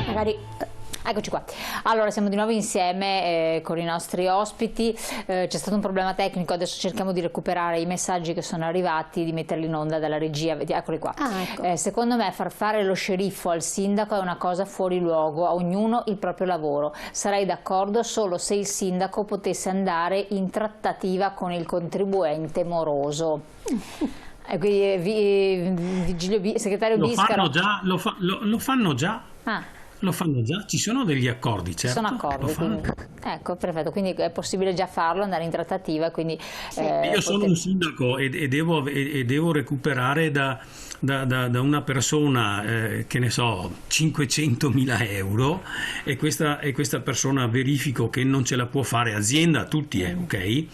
Magari... Eccoci qua. Allora, siamo di nuovo insieme con i nostri ospiti. C'è stato un problema tecnico, adesso cerchiamo di recuperare i messaggi che sono arrivati, di metterli in onda dalla regia. Eccoli qua. Ecco. Secondo me far fare lo sceriffo al sindaco è una cosa fuori luogo, a ognuno il proprio lavoro. Sarei d'accordo solo se il sindaco potesse andare in trattativa con il contribuente moroso. Vigilio, segretario Biscaro. Lo fanno già. Ah. Lo fanno già, ci sono degli accordi, certo. Sono accordi, quindi, ecco, perfetto, quindi è possibile già farlo, andare in trattativa. Quindi, sì. Io sono un sindaco e devo recuperare da una persona, che ne so, 500.000 euro e questa persona verifico che non ce la può fare, azienda, tutti, ok?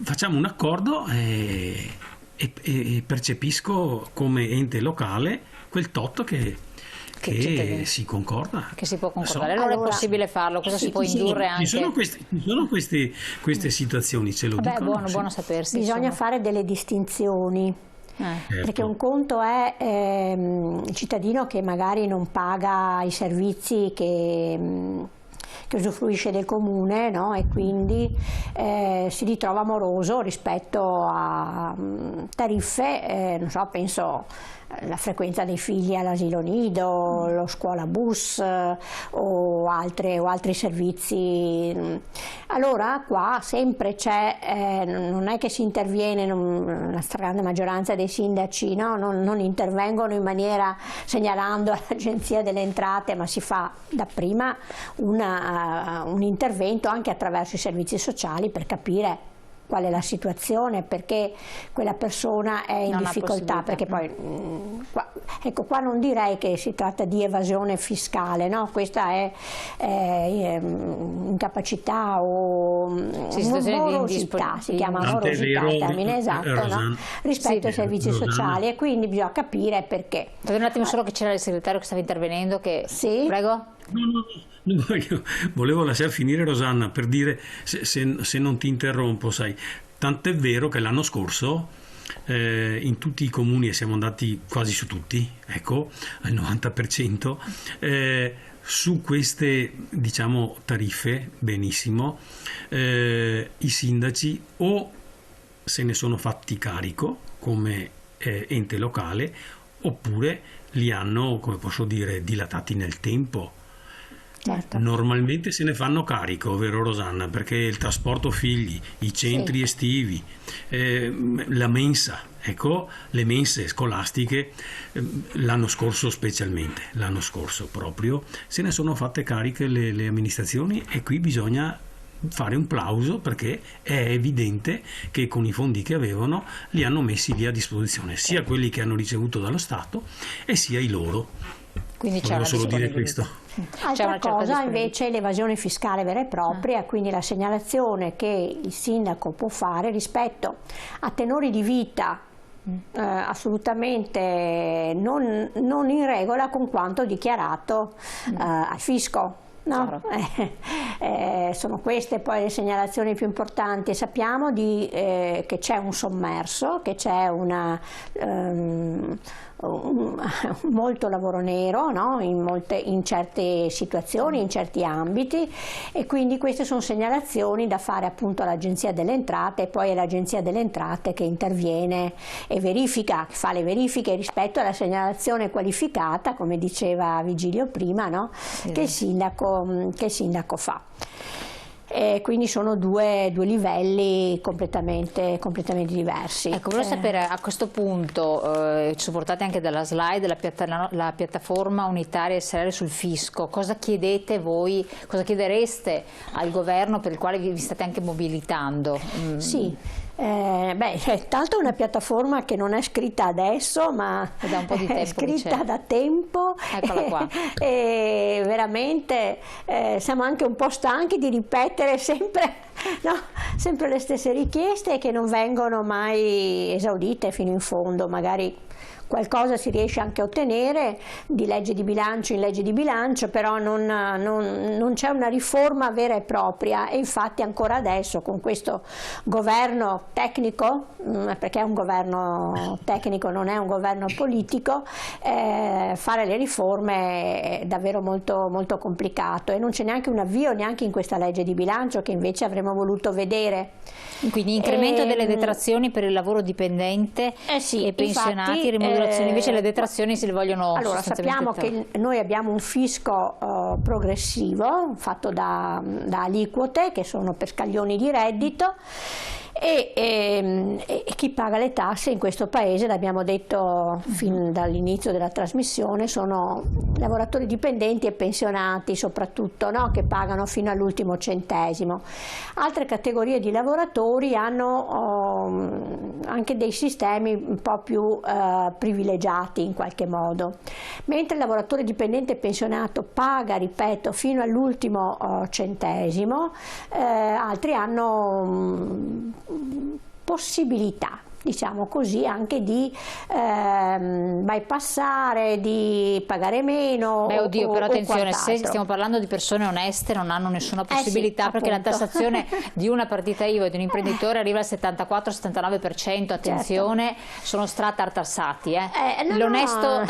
Facciamo un accordo e percepisco come ente locale quel tot che si concorda. Che si può concordare. Allora è possibile farlo, cosa si può indurre anche? Ci sono queste situazioni, ce lo dicono. Buono sapersi. Bisogna fare delle distinzioni. Perché un conto è il cittadino che magari non paga i servizi che usufruisce del comune, no? E quindi si ritrova moroso rispetto a tariffe, non so, penso la frequenza dei figli all'asilo nido, lo scuola bus o altri servizi. Allora qua sempre c'è, non è che si interviene, la stragrande maggioranza dei sindaci, no? non intervengono in maniera segnalando all'Agenzia delle Entrate, ma si fa dapprima un intervento anche attraverso i servizi sociali per capire qual è la situazione, perché quella persona è in difficoltà, perché poi qua non direi che si tratta di evasione fiscale, no? Questa è incapacità o morosità, si chiama morosità il termine esatto, no? Rispetto ai servizi sociali, e quindi bisogna capire perché. Un attimo solo che c'era il segretario che stava intervenendo, che... Prego. No, volevo lasciar finire Rosanna per dire, se non ti interrompo, sai, tant'è vero che l'anno scorso in tutti i comuni, e siamo andati quasi su tutti, ecco, al 90%, su queste, diciamo, tariffe, benissimo, i sindaci o se ne sono fatti carico come ente locale, oppure li hanno, come posso dire, dilatati nel tempo. Certo. Normalmente se ne fanno carico, vero Rosanna? Perché il trasporto figli, i centri estivi, la mensa, ecco, le mense scolastiche, l'anno scorso specialmente, l'anno scorso proprio, se ne sono fatte cariche le amministrazioni, e qui bisogna fare un plauso, perché è evidente che con i fondi che avevano li hanno messi lì a disposizione, sia quelli che hanno ricevuto dallo Stato e sia i loro. Quindi volevo solo dire questo. Altra cosa invece è l'evasione fiscale vera e propria, quindi la segnalazione che il sindaco può fare rispetto a tenori di vita assolutamente non in regola con quanto dichiarato al fisco. No? Sono queste poi le segnalazioni più importanti. Sappiamo che c'è un sommerso, che c'è molto lavoro nero, no? in certe situazioni, in certi ambiti, e quindi queste sono segnalazioni da fare appunto all'Agenzia delle Entrate, e poi è l'Agenzia delle Entrate che interviene e verifica, fa le verifiche rispetto alla segnalazione qualificata, come diceva Vigilio prima, no? Che il sindaco fa. Quindi sono due livelli completamente diversi. Ecco, volevo sapere a questo punto, supportate anche dalla slide, la piattaforma unitaria SRL sul fisco, cosa chiedete voi, cosa chiedereste al governo per il quale vi state anche mobilitando? Sì. Tanto è una piattaforma che non è scritta adesso, ma da un po' di tempo è scritta da tempo. Eccola qua. E veramente siamo anche un po' stanchi di ripetere sempre le stesse richieste che non vengono mai esaudite fino in fondo. Magari qualcosa si riesce anche a ottenere di legge di bilancio in legge di bilancio, però non c'è una riforma vera e propria, e infatti ancora adesso con questo governo tecnico, perché è un governo tecnico, non è un governo politico, fare le riforme è davvero molto, molto complicato, e non c'è neanche un avvio neanche in questa legge di bilancio, che invece avremmo voluto vedere. Quindi incremento delle detrazioni per il lavoro dipendente sì, e pensionati, rimodulazioni, invece le detrazioni se le vogliono allora, sappiamo che noi abbiamo un fisco progressivo fatto da aliquote che sono per scaglioni di reddito, e chi paga le tasse in questo paese, l'abbiamo detto fin dall'inizio della trasmissione, sono lavoratori dipendenti e pensionati soprattutto, no? Che pagano fino all'ultimo centesimo. Altre categorie di lavoratori hanno anche dei sistemi un po' più privilegiati in qualche modo, mentre il lavoratore dipendente e pensionato paga, ripeto, fino all'ultimo centesimo, altri hanno possibilità, diciamo così, anche di bypassare, di pagare meno. Beh, oddio, però attenzione, se stiamo parlando di persone oneste non hanno nessuna possibilità, sì, perché appunto. La tassazione di una partita IVA e di un imprenditore arriva al 74-79%, attenzione, certo. Sono stratartassati. L'onesto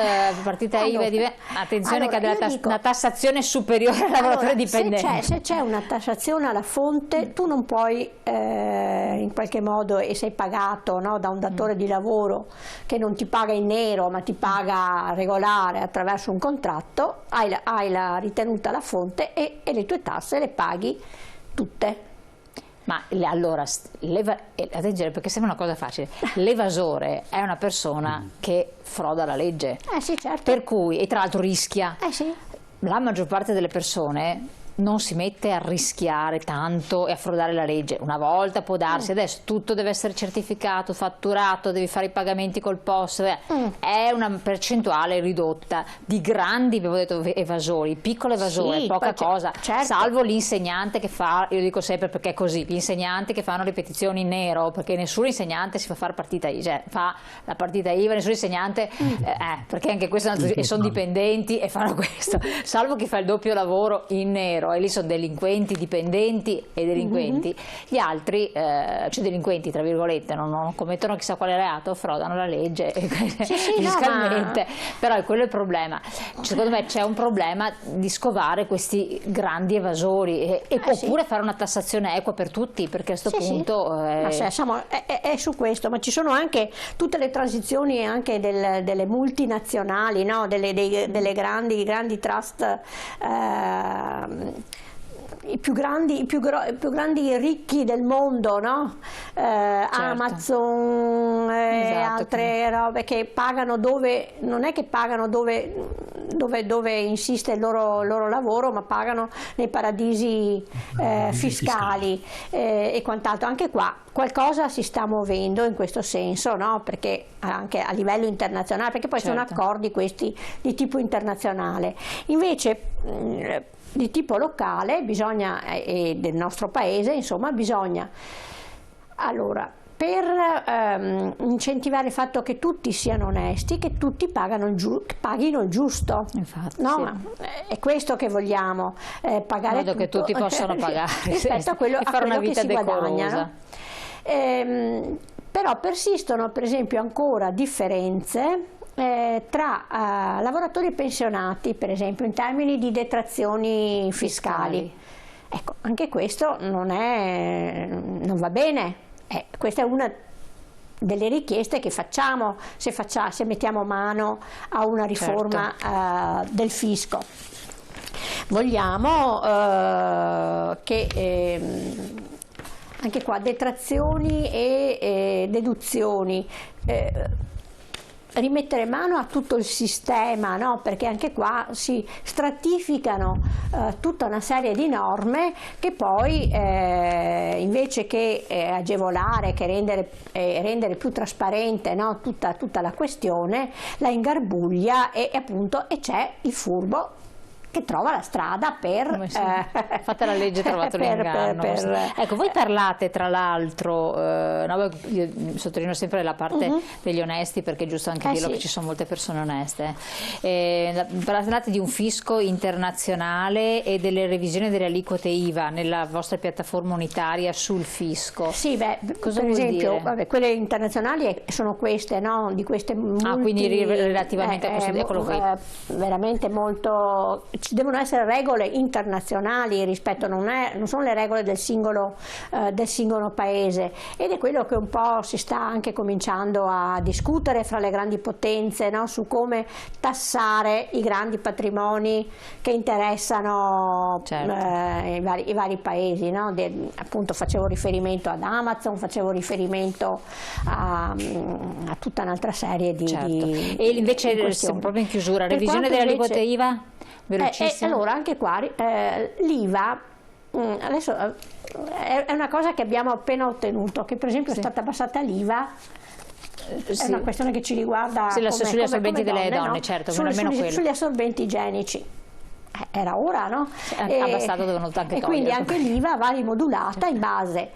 partita IVA, attenzione, che ha una tassazione superiore al lavoratore dipendente. Se c'è una tassazione alla fonte, tu non puoi in qualche modo, e sei pagato, no, da un datore di lavoro che non ti paga in nero ma ti paga regolare attraverso un contratto, hai la ritenuta alla fonte e le tue tasse le paghi tutte. Ma allora, attenzione, perché sembra una cosa facile, l'evasore è una persona che froda la legge, sì, certo. Per cui, e tra l'altro rischia, sì. La maggior parte delle persone non si mette a rischiare tanto e a frodare la legge. Una volta può darsi, adesso tutto deve essere certificato, fatturato, devi fare i pagamenti col POS, è una percentuale ridotta di grandi, avevo detto, evasori, piccolo evasore, sì, poca cosa, certo. Salvo l'insegnante che fa, io dico sempre perché è così, gli insegnanti che fanno ripetizioni in nero, perché nessun insegnante si fa fare partita IVA, cioè fa la partita IVA, nessun insegnante, perché anche questo e sono dipendenti e fanno questo, salvo chi fa il doppio lavoro in nero, e lì sono delinquenti, dipendenti e delinquenti. Gli altri, cioè delinquenti tra virgolette, non commettono chissà quale reato, frodano la legge fiscalmente, però quello è il problema. Secondo me c'è un problema di scovare questi grandi evasori oppure fare una tassazione equa per tutti, perché a questo punto è su questo, ma ci sono anche tutte le transizioni anche delle multinazionali, no? delle grandi trust, i più grandi ricchi del mondo, no? Certo. Amazon e altre robe che pagano dove, non è che pagano dove insiste il loro lavoro, ma pagano nei paradisi fiscali e quant'altro. Anche qua qualcosa si sta muovendo in questo senso, no? Perché anche a livello internazionale, perché poi sono accordi questi di tipo internazionale. Invece di tipo locale bisogna, e del nostro paese, insomma, bisogna, allora, per incentivare il fatto che tutti siano onesti, che tutti paghino il giusto. Infatti, no? Ma è questo che vogliamo, pagare in modo che tutti possano pagare rispetto a quello, fare una vita che si guadagna, no? Però persistono per esempio ancora differenze tra lavoratori pensionati, per esempio in termini di detrazioni fiscali. Ecco, anche questo non va bene. Questa è una delle richieste che facciamo se mettiamo mano a una riforma del fisco. Vogliamo che anche qua detrazioni e deduzioni, rimettere mano a tutto il sistema, no? Perché anche qua si stratificano tutta una serie di norme che poi invece che agevolare, che rendere più trasparente, no? tutta la questione, la ingarbuglia e appunto c'è il furbo che trova la strada per... Fatta la legge, trovato l'inganno. Ecco, voi parlate tra l'altro, no, io sottolineo sempre la parte degli onesti, perché è giusto anche dirlo, che ci sono molte persone oneste. Parlate di un fisco internazionale e delle revisioni delle aliquote IVA nella vostra piattaforma unitaria sul fisco. Sì, beh, cosa per esempio, vabbè, quelle internazionali sono queste, no? Di queste quindi relativamente a questo, eccolo qui. Veramente molto, ci devono essere regole internazionali rispetto, non sono le regole del singolo paese, ed è quello che un po' si sta anche cominciando a discutere fra le grandi potenze, no? Su come tassare i grandi patrimoni che interessano i vari paesi, no? Appunto facevo riferimento ad Amazon, facevo riferimento a tutta un'altra serie di e invece siamo proprio in chiusura, revisione delle aliquote IVA velocissima. Allora anche qua l'IVA adesso è una cosa che abbiamo appena ottenuto, che per esempio è stata abbassata l'IVA. È una questione che ci riguarda sugli assorbenti delle donne, no? Certo, sugli assorbenti igienici. Era ora, no? Abbassato, devono anche e quindi anche l'IVA va rimodulata in base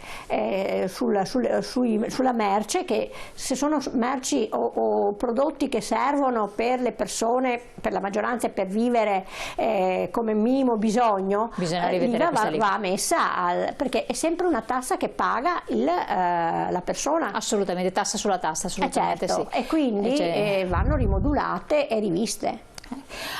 sulla merce, che se sono merci o prodotti che servono per le persone, per la maggioranza per vivere come minimo bisogno, l'IVA va messa perché è sempre una tassa che paga la persona. Assolutamente, tassa sulla tassa, assolutamente certo. Sì. E quindi vanno rimodulate e riviste.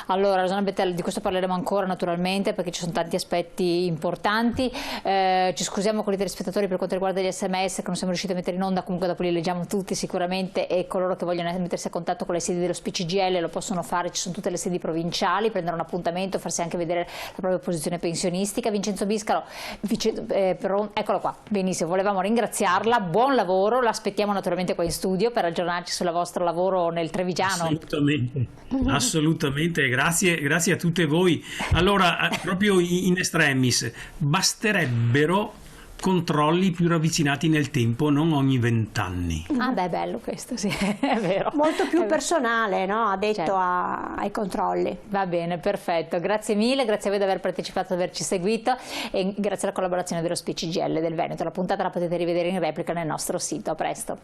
Allora, Rosanna Bettel, di questo parleremo ancora naturalmente, perché ci sono tanti aspetti importanti. Ci scusiamo con i telespettatori per quanto riguarda gli SMS che non siamo riusciti a mettere in onda, comunque dopo li leggiamo tutti sicuramente, e coloro che vogliono mettersi a contatto con le sedi dello SPCGL lo possono fare, ci sono tutte le sedi provinciali, prendere un appuntamento, farsi anche vedere la propria posizione pensionistica. Vincenzo Biscaro, eccolo qua, benissimo, volevamo ringraziarla, buon lavoro, l'aspettiamo naturalmente qua in studio per aggiornarci sul vostro lavoro nel Trevigiano. Assolutamente. Grazie a tutte voi. Allora, proprio in extremis, basterebbero controlli più ravvicinati nel tempo, non ogni 20 anni. Ah beh, bello questo, sì, è vero. Molto più personale, no? Addetto ai controlli. Va bene, perfetto. Grazie mille, grazie a voi di aver partecipato, di averci seguito, e grazie alla collaborazione dello SPCGL del Veneto. La puntata la potete rivedere in replica nel nostro sito. A presto.